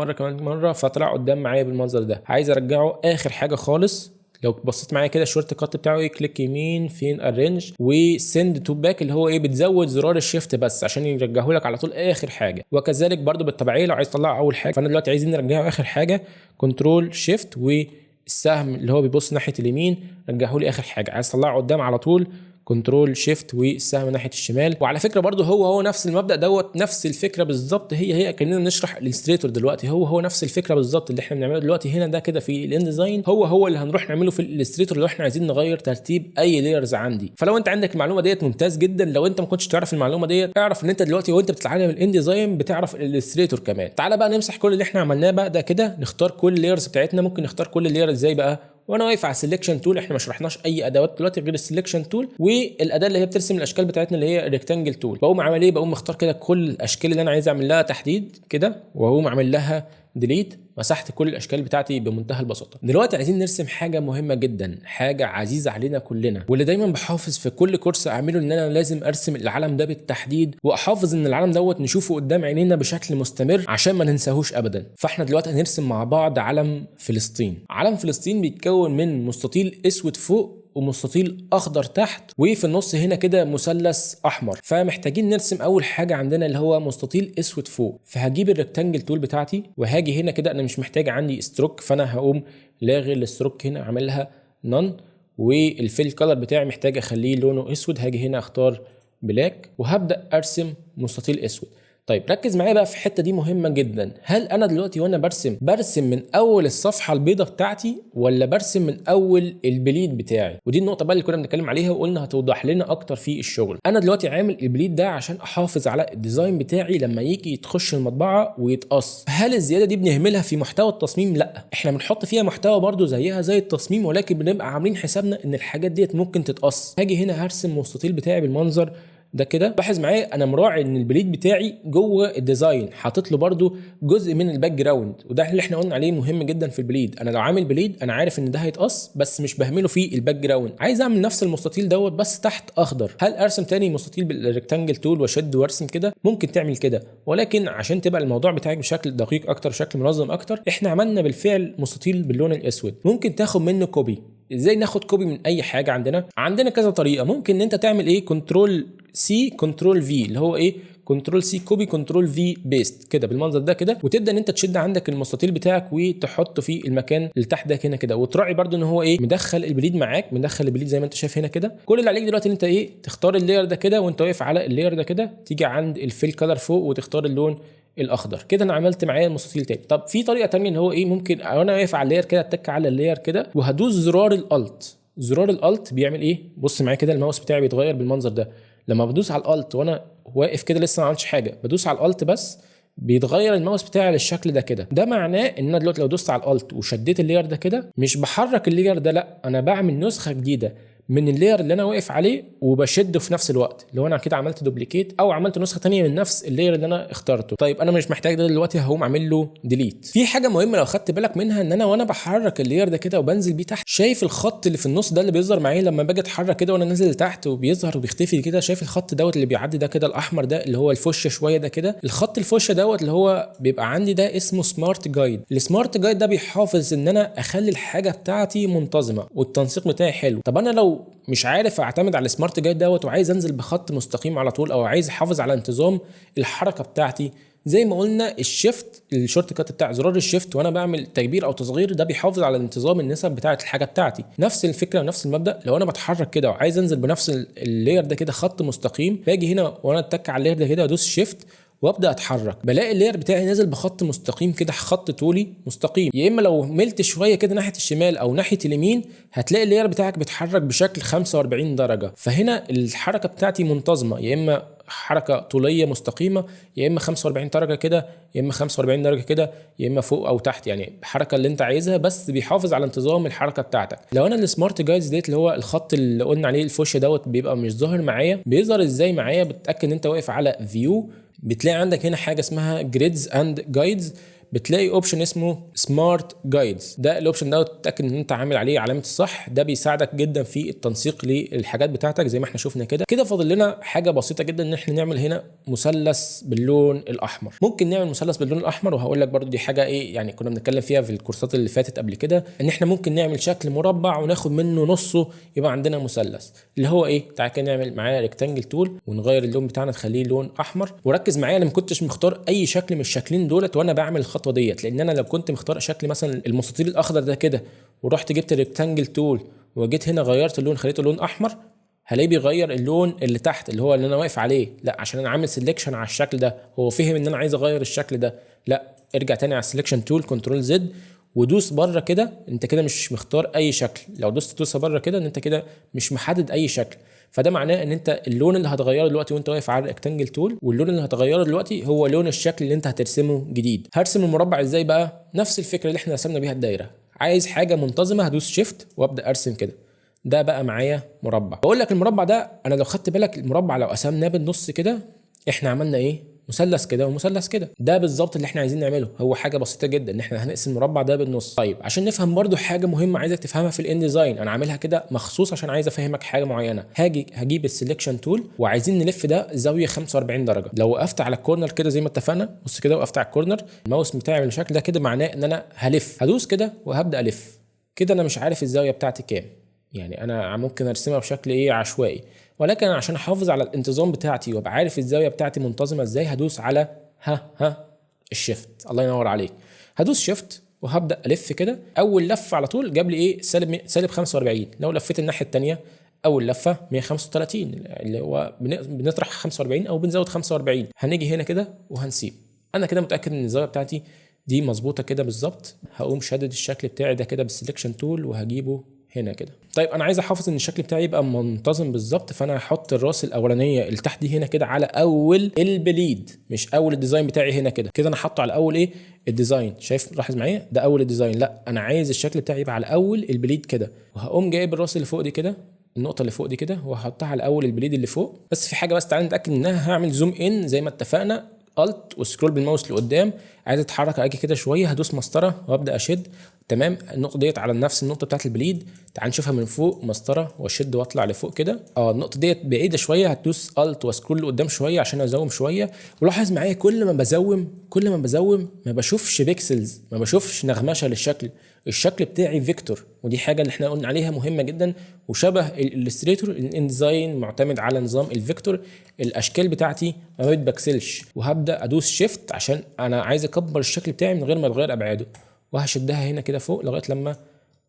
مره فطلع قدام معايا بالمنظر ده. عايز ارجعه اخر حاجه خالص. لو بصيت معايا كده الشورت كات بتاعه ايه كليك يمين فين الرينج وسند تو باك اللي هو ايه بتزود زرار الشيفت بس عشان يرجعه لك على طول اخر حاجه. وكذلك برده بالتبعيه لو عايز تطلعه اول حاجه، فانا دلوقتي عايزين نرجعه اخر حاجه كنترول شيفت والسهم اللي هو بيبص ناحيه اليمين رجعه لي اخر حاجه. عايز تطلعه قدام على طول كنترول شيفت والسهم ناحيه الشمال. وعلى فكره برضو هو نفس المبدا دوت، نفس الفكره بالظبط، هي كاننا نشرح الالستريتور دلوقتي. هو نفس الفكره بالظبط اللي احنا بنعمله دلوقتي هنا ده كده في الانديزاين، هو اللي هنروح نعمله في الالستريتور لو احنا عايزين نغير ترتيب اي لايرز عندي. فلو انت عندك المعلومه ديت ممتاز جدا. لو انت ما كنتش تعرف المعلومه ديت اعرف ان انت دلوقتي وانت بتتعلم الانديزاين بتعرف الالستريتور كمان. تعالى بقى نمسح كل اللي احنا عملناه بقى ده كده، نختار كل اللايرز بتاعتنا. ممكن نختار كل اللاير ازاي بقى وانا واقف على السلكشن تول. احنا ما شرحناش اي ادوات دلوقتي غير السلكشن تول والاداه اللي هي بترسم الاشكال بتاعتنا اللي هي الريكتانجل تول. بقوم عامل ايه، بقوم مختار كده كل الاشكال اللي انا عايز اعمل لها تحديد كده، واقوم عامل لها ديليت. مسحت كل الاشكال بتاعتي بمنتهى البساطه. دلوقتي عايزين نرسم حاجه مهمه جدا، حاجه عزيزه علينا كلنا، واللي دايما بحافظ في كل كورس اعمله ان انا لازم ارسم العلم ده بالتحديد، واحافظ ان العلم دوت نشوفه قدام عينينا بشكل مستمر عشان ما ننساهوش ابدا. فاحنا دلوقتي هنرسم مع بعض علم فلسطين. علم فلسطين بيتكون من مستطيل اسود فوق ومستطيل اخضر تحت، وفي النص هنا كده مثلث احمر. فمحتاجين نرسم اول حاجه عندنا اللي هو مستطيل اسود فوق. فهجيب الريكتانجل تول بتاعتي وهاجي هنا كده، انا مش محتاج عندي ستروك، فانا هقوم لاغي الستروك هنا اعملها نون، والفيل كلر بتاعي محتاج اخليه لونه اسود. هاجي هنا اختار بلاك وهبدا ارسم مستطيل اسود. طيب ركز معايا بقى في الحته دي مهمه جدا. هل انا دلوقتي وانا برسم من اول الصفحه البيضاء بتاعتي ولا برسم من اول البليد بتاعي؟ ودي النقطه بقى اللي كنا بنتكلم عليها وقلنا هتوضح لنا اكتر في الشغل. انا دلوقتي عامل البليد ده عشان احافظ على الديزاين بتاعي لما يجي تخش المطبعه ويتقص. هل الزياده دي بنهملها في محتوى التصميم؟ لا، احنا بنحط فيها محتوى برده زيها زي التصميم، ولكن بنبقى عاملين حسابنا ان الحاجات ديت ممكن تتقص. هاجي هنا هرسم مستطيل بتاعي بالمنظر ده كده. لاحظ معايا انا مراعي ان البليد بتاعي جوه الديزاين حاطط له برده جزء من الباك جراوند، وده اللي احنا قلنا عليه مهم جدا في البليد. انا لو عامل بليد انا عارف ان ده هيتقص بس مش بهمله في الباك جراوند. عايز اعمل نفس المستطيل دوت بس تحت اخضر. هل ارسم تاني مستطيل بالريكتانجل تول واشد وارسم كده؟ ممكن تعمل كده، ولكن عشان تبقى الموضوع بتاعك بشكل دقيق اكتر، شكل منظم اكتر، احنا عملنا بالفعل مستطيل باللون الاسود. ممكن تاخد منه كوبي. ازاي ناخد كوبي من اي حاجه؟ عندنا كذا طريقه. ممكن ان انت تعمل ايه، كنترول سي كنترول في، اللي هو ايه، كنترول سي كوبي كنترول في بيست كده بالمنظر ده كده، وتبدا ان انت تشد عندك المستطيل بتاعك وتحطه في المكان اللي تحت ده هنا كده، وتراعي برده ان هو ايه، مدخل البليد معاك، مدخل البليد زي ما انت شايف هنا كده. كل اللي عليك دلوقتي ان انت ايه، تختار اللاير ده كده وانت واقف على اللاير ده كده، تيجي عند الفيل كلر فوق وتختار اللون الاخضر كده. انا عملت معايا المستطيل تاني. طب في طريقه تانية اللي هو ايه، ممكن وانا واقف على اللاير كده اتك على اللاير كده وهدوس زرار الالت. زرار الالت بيعمل ايه؟ بص معايا كده، الماوس بتاعي بيتغير بالمنظر ده. لما بدوس على الالت وانا واقف كده لسه ما عملتش حاجه، بدوس على الالت بس بيتغير الماوس بتاعي للشكل ده كده. ده معناه ان انا دلوقتي لو دوست على الالت وشديت اللاير ده كده، مش بحرك اللاير ده، لا، انا بعمل نسخه جديده من اللاير اللي انا واقف عليه وبشده في نفس الوقت. لو انا كده عملت دوبليكيت او عملت نسخه ثانيه من نفس اللاير اللي انا اخترته. طيب انا مش محتاج ده دلوقتي، هقوم اعمل له ديليت. في حاجه مهمه لو خدت بالك منها، ان انا وانا بحرك اللاير ده كده وبنزل بيه تحت، شايف الخط اللي في النص ده اللي بيظهر معايا لما باجي اتحرك كده وانا نازل لتحت وبيظهر وبيختفي كده؟ شايف الخط دوت اللي بيعدي ده كده، الاحمر ده اللي هو الفشه شويه ده كده؟ الخط الفشه دوت اللي هو بيبقى عندي ده اسمه سمارت جايد. السمارت جايد ده بيحافظ ان انا اخلي الحاجه بتاعتي منتظمه والتنسيق بتاعي حلو. طب انا لو مش عارف اعتمد على السمارت جايد دوت وعايز انزل بخط مستقيم على طول، او عايز احافظ على انتظام الحركه بتاعتي، زي ما قلنا الشيفت، الشورت كات بتاع زرار الشيفت وانا بعمل تكبير او تصغير، ده بيحافظ على انتظام النسب بتاعه الحاجه بتاعتي. نفس الفكره ونفس المبدا. لو انا بتحرك كده وعايز انزل بنفس اللاير ده كده خط مستقيم، باجي هنا وانا اتك على اللاير ده كده وادوس شيفت وابدا اتحرك، بلاقي اللاير بتاعي نازل بخط مستقيم كده، خط طولي مستقيم. يا اما لو ملت شويه كده ناحيه الشمال او ناحيه اليمين، هتلاقي اللاير بتاعك بيتحرك بشكل 45 درجه. فهنا الحركه بتاعتي منتظمه، يا اما حركه طوليه مستقيمه، يا اما 45 درجه كده، يا اما 45 درجه كده، يا اما فوق او تحت، يعني الحركه اللي انت عايزها، بس بيحافظ على انتظام الحركه بتاعتك. لو انا السمارت جايدز ديت اللي هو الخط اللي قلنا عليه الفوش دوت بيبقى مش ظاهر معايا، بيظهر ازاي معايا؟ بتاكد ان انت واقف على فيو، بتلاقي عندك هنا حاجه اسمها جريدز اند جايدز، بتلاقي اوبشن اسمه سمارت جايدز. ده الاوبشن ده تتاكد ان انت عامل عليه علامه الصح، ده بيساعدك جدا في التنسيق للحاجات بتاعتك زي ما احنا شفنا كده. كده فاضل لنا حاجه بسيطه جدا، ان احنا نعمل هنا مثلث باللون الاحمر. ممكن نعمل مثلث باللون الاحمر، وهقول لك برده دي حاجه ايه، يعني كنا بنتكلم فيها في الكورسات اللي فاتت قبل كده، ان احنا ممكن نعمل شكل مربع وناخد منه نصه يبقى عندنا مثلث، اللي هو ايه، تعالى كده نعمل معاه ريكتانجل تول ونغير اللون بتاعنا نخليه لون احمر. وركز معايا، انا ما كنتش مختار اي شكل من الشكلين دولت وانا بعمل الخطوه ديت، لان انا لو كنت مختار شكل مثلا المستطيل الاخضر ده كده ورحت جبت الريكتانجل تول وجيت هنا غيرت اللون خليته لون احمر، هلاقيه بيغير اللون اللي تحت اللي هو اللي انا واقف عليه. لا، عشان انا عامل سيلكشن على الشكل ده، هو فهم ان انا عايز اغير الشكل ده. لا، ارجع تاني على السيلكشن تول كنترول زد ودوس بره كده، انت كده مش مختار اي شكل. لو دوست بره كده ان انت كده مش محدد اي شكل، فده معناه ان انت اللون اللي هتغيره دلوقتي وانت واقف على الريكتانجل تول، واللون اللي هتغيره دلوقتي هو لون الشكل اللي انت هترسمه جديد. هرسم المربع ازاي بقى؟ نفس الفكره اللي احنا رسمنا بيها الدايره. عايز حاجه منتظمه، هدوس شيفت وابدا ارسم كده. ده بقى معايا مربع. بقول لك المربع ده، انا لو خدت بالك المربع لو قسمناه بالنص كده، احنا عملنا ايه؟ مثلث كده ومثلث كده. ده بالظبط اللي احنا عايزين نعمله، هو حاجه بسيطه جدا ان احنا هنقسم المربع ده بالنص. طيب عشان نفهم برضو حاجه مهمه عايزك تفهمها في الان ديزاين، انا عاملها كده مخصوص عشان عايز افهمك حاجه معينه. هجيب السلكشن تول وعايزين نلف ده زاويه 45 درجه. لو وقفت على الكورنر كده زي ما اتفقنا، بص كده وقفت على الكورنر، الماوس بتاعي بالشكل ده كده، معناه ان انا هلف. هدوس كده وهبدا الف كده. انا مش عارف الزاويه بتاعتي كام، يعني انا ممكن ارسمها بشكل ايه، عشوائي، ولكن عشان احافظ على الانتظام بتاعتي وابقى عارف الزاويه بتاعتي منتظمه ازاي، هدوس على الشيفت. الله ينور عليك. هدوس شيفت وهبدا الف كده. اول لفه على طول جاب لي ايه؟ سالب 45. لو لفيت الناحيه الثانيه اول لفه 135 اللي هو بنطرح 45 او بنزود 45. هنيجي هنا كده وهنسيب. انا كده متاكد ان الزاويه بتاعتي دي مظبوطه كده بالظبط. هقوم شادد الشكل بتاعي ده كده بالسلكشن تول وهجيبه هنا كده. طيب انا عايز احافظ ان الشكل بتاعي يبقى منتظم بالظبط، فانا هحط الراس الاولانيه اللي تحت دي هنا كده على اول البليد، مش اول الديزاين بتاعي هنا كده. كده انا حاطه على اول ايه؟ الديزاين. شايف؟ لاحظ معايا ده اول الديزاين. لا انا عايز الشكل بتاعي يبقى على اول البليد كده. وهقوم جايب الراس اللي فوق دي كده، النقطه اللي فوق دي كده، وهحطها على اول البليد اللي فوق. بس في حاجه، بس تعالى نتاكد انها. هعمل زوم ان زي ما اتفقنا، الت وسكرول بالماوس لقدام. عايز اتحرك اجي كده شويه، هدوس مسطره وابدا اشد. تمام، النقطه ديت على نفس النقطه بتاعت البليد. تعال نشوفها من فوق، مسطره واشد واطلع لفوق كده. النقطه ديت بعيده شويه، هتدوس الت وسكرول لقدام شويه عشان ازوم شويه. ولاحظ معايا كل ما بزوم ما بشوفش بيكسلز، ما بشوفش نغمشه للشكل. الشكل بتاعي فيكتور، ودي حاجه اللي احنا قلنا عليها مهمه جدا. وشبه الالستريتور، الانديزاين معتمد على نظام الفيكتور. الاشكال بتاعتي ما بتبكسلش. وهبدا ادوس شيفت عشان انا عايز اكبر الشكل بتاعي من غير ما اتغير ابعاده. وهشدها هنا كده فوق لغايه لما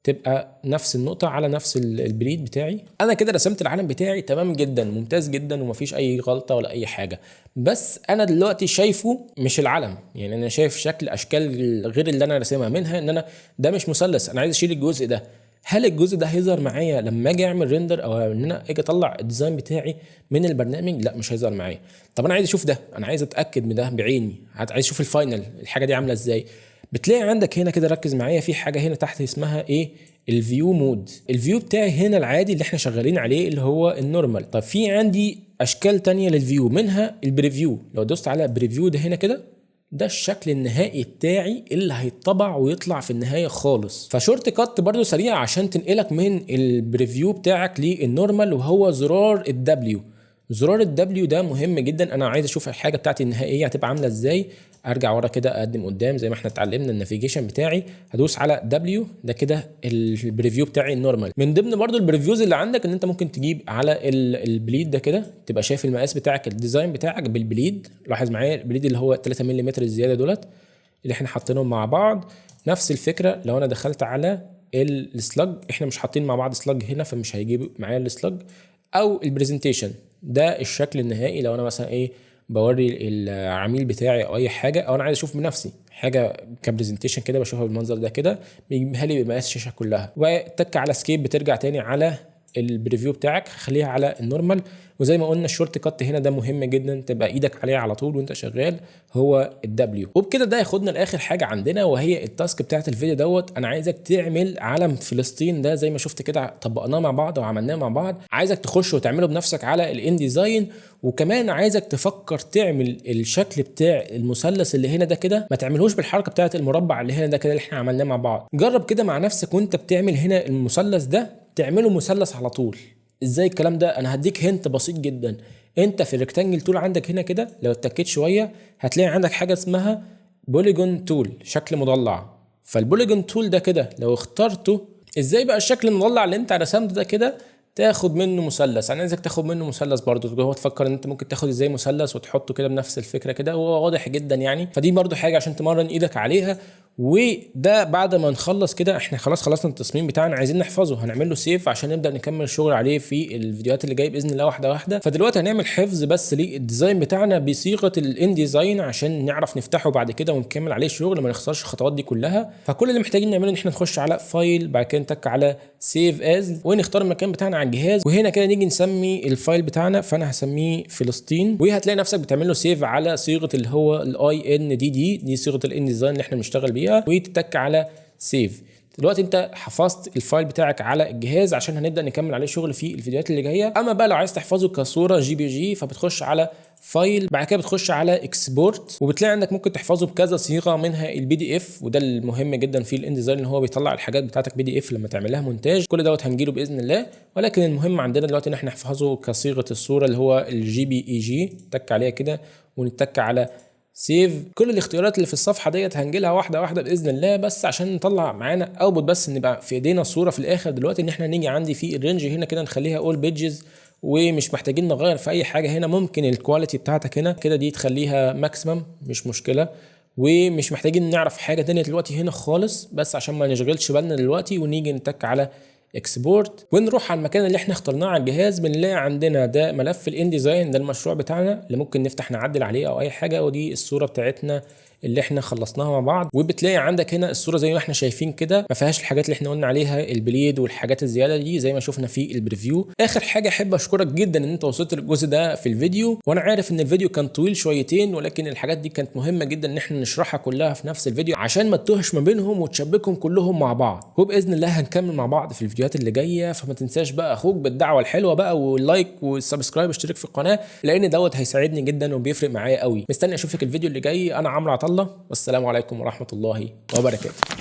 تبقى نفس النقطة على نفس البليد بتاعي. أنا كده رسمت العلم بتاعي تمام جدا، ممتاز جدا، ومفيش أي غلطة ولا أي حاجة. بس أنا دلوقتي شايفه مش العلم، يعني أنا شايف شكل أشكال غير اللي أنا رسمها. منها إن أنا ده مش مثلث، أنا عايز أشيل الجزء ده. هل الجزء ده هيظهر معايا لما اجي اعمل ريندر او ان انا اجي اطلع الديزاين بتاعي من البرنامج؟ لا مش هيظهر معايا. طب انا عايز اشوف ده، انا عايز اتاكد من ده بعيني، عايز اشوف الفاينل الحاجه دي عامله ازاي. بتلاقي عندك هنا كده، ركز معايا، في حاجه هنا تحت اسمها ايه؟ الفيو مود. الفيو بتاعي هنا العادي اللي احنا شغالين عليه اللي هو النورمال. طب في عندي اشكال تانية للفيو، منها البريفيو. لو دوست على بريفيو ده هنا كده، ده الشكل النهائي بتاعي اللي هيطبع ويطلع في النهايه خالص. فشورت كات برضو سريع عشان تنقلك من البريفيو بتاعك للنورمال، وهو زرار الدبليو. زرار الدبليو ده مهم جدا. انا عايز اشوف الحاجه بتاعتي النهائيه هتبقى عامله ازاي. ارجع ورا كده، اقدم قدام زي ما احنا اتعلمنا النافيجيشن بتاعي. هدوس على دبليو، ده كده البريفيو بتاعي النورمال. من ضمن برضو البريفيوز اللي عندك ان انت ممكن تجيب على البليد ده كده، تبقى شايف المقاس بتاعك، الديزاين بتاعك بالبليد. لاحظ معايا البليد اللي هو 3 ملم الزياده دولت اللي احنا حاطينهم مع بعض. نفس الفكره لو انا دخلت على السلاج، احنا مش حاطين مع بعض سلاج هنا فمش هيجيب معايا السلاج. او البرزنتيشن، ده الشكل النهائي لو انا مثلا ايه بوري العميل بتاعي او اي حاجه، او انا عايز اشوف بنفسي حاجه كبرزنتيشن كده، بشوفها بالمنظر ده كده، بيجيبها لي بمقاس الشاشه كلها. وتك على سكيب، بترجع تاني على البريفيو بتاعك، خليها على النورمال. وزي ما قلنا الشورت كات هنا ده مهم جدا تبقى ايدك عليه على طول وانت شغال، هو الدبليو. وبكده ده ياخدنا لاخر حاجه عندنا، وهي التاسك بتاعت الفيديو دوت. انا عايزك تعمل علم فلسطين ده زي ما شفت كده، طبقناه مع بعض وعملناه مع بعض. عايزك تخش وتعمله بنفسك على الان ديزاين. وكمان عايزك تفكر تعمل الشكل بتاع المثلث اللي هنا ده كده، ما تعملهوش بالحركه بتاعت المربع اللي هنا ده كده اللي احنا عملناه مع بعض. جرب كده مع نفسك وانت بتعمل هنا المثلث ده، تعمله مثلث على طول. ازاي الكلام ده؟ انا هديك هنت بسيط جدا. انت في الريكتانجل تول عندك هنا كده، لو اتكيت شويه هتلاقي عندك حاجه اسمها بوليجون تول، شكل مضلع. فالبوليجون تول ده كده لو اخترته، ازاي بقى الشكل المضلع اللي انت رسمته ده كده تاخد منه مثلث؟ انا عايزك تاخد منه مثلث برضه. هو تفكر ان انت ممكن تاخد ازاي مثلث وتحطه كده بنفس الفكره كده، هو واضح جدا يعني. فدي برضه حاجه عشان تمرن ايدك عليها. وده بعد ما نخلص كده، احنا خلاص خلصنا التصميم بتاعنا، عايزين نحفظه، هنعمل له سيف عشان نبدا نكمل الشغل عليه في الفيديوهات اللي جايه باذن الله واحده واحده. فدلوقتي هنعمل حفظ بس للديزاين بتاعنا بصيغه الان ديزاين عشان نعرف نفتحه بعد كده ونكمل عليه الشغل، ما نخسرش الخطوات دي كلها. فكل اللي محتاجين نعمله ان احنا نخش على فايل، بعد كده نتك على سيف از، ونختار المكان بتاعنا على الجهاز. وهنا كده نيجي نسمي الفايل بتاعنا، فانا هسميه فلسطين. وهتلاقي نفسك بتعمل له سيف على صيغه اللي هو الاي ان دي صيغه الان ديزاين اللي احنا بنشتغل بيها، وتتك على سيف. دلوقتي انت حفظت الفايل بتاعك على الجهاز عشان هنبدا نكمل عليه شغل في الفيديوهات اللي جايه. اما بقى لو عايز تحفظه كصوره جي بي جي، فبتخش على فايل، بعد كده بتخش على اكسبورت، وبتلاقي عندك ممكن تحفظه بكذا صيغه، منها البي دي اف، وده المهم جدا في الان ديزاين ان هو بيطلع الحاجات بتاعتك بي دي اف لما تعمل لها مونتاج. كل دوت هنجيله باذن الله، ولكن المهم عندنا دلوقتي ان احنا نحفظه كصيغه الصوره اللي هو الجي بي اي جي. تك عليها كده ونتك على سيف. كل الاختيارات اللي في الصفحه ديت هنجيلها واحده واحده باذن الله، بس عشان نطلع معانا اوتبوت، بس نبقى في ايدينا الصوره في الاخر. دلوقتي ان احنا نيجي عندي في الرينج هنا كده نخليها اول بيجز، ومش محتاجين نغير في اي حاجه هنا. ممكن الكواليتي بتاعتك هنا كده دي تخليها ماكسيمم، مش مشكله. ومش محتاجين نعرف حاجه تانية دلوقتي هنا خالص، بس عشان ما نشغلش بالنا دلوقتي. ونيجي نتك على اكسبورت ونروح على المكان اللي احنا اخترناه على الجهاز. بنلاقي عندنا ده ملف الانديزاين، ده المشروع بتاعنا اللي ممكن نفتح نعدل عليه او اي حاجه. ودي الصوره بتاعتنا اللي احنا خلصناها مع بعض. وبتلاقي عندك هنا الصوره زي ما احنا شايفين كده، ما فيهاش الحاجات اللي احنا قلنا عليها، البليد والحاجات الزياده دي زي ما شفنا في البريفيو. اخر حاجه احب اشكرك جدا ان انت وصلت للجزء ده في الفيديو، وانا عارف ان الفيديو كان طويل شويتين، ولكن الحاجات دي كانت مهمه جدا ان احنا نشرحها كلها في نفس الفيديو عشان ما تتوهش ما بينهم وتشبكهم كلهم مع بعض. وباذن الله هنكمل مع بعض في الفيديوهات اللي جايه. فما تنساش بقى اخوك بالدعوه الحلوه بقى، واللايك والسبسكرايب واشترك في القناه، لان دوت هيساعدني جدا وبيفرق معايا قوي. مستني اشوفك الفيديو اللي جاي. انا عمرو عطله، والسلام عليكم ورحمه الله وبركاته.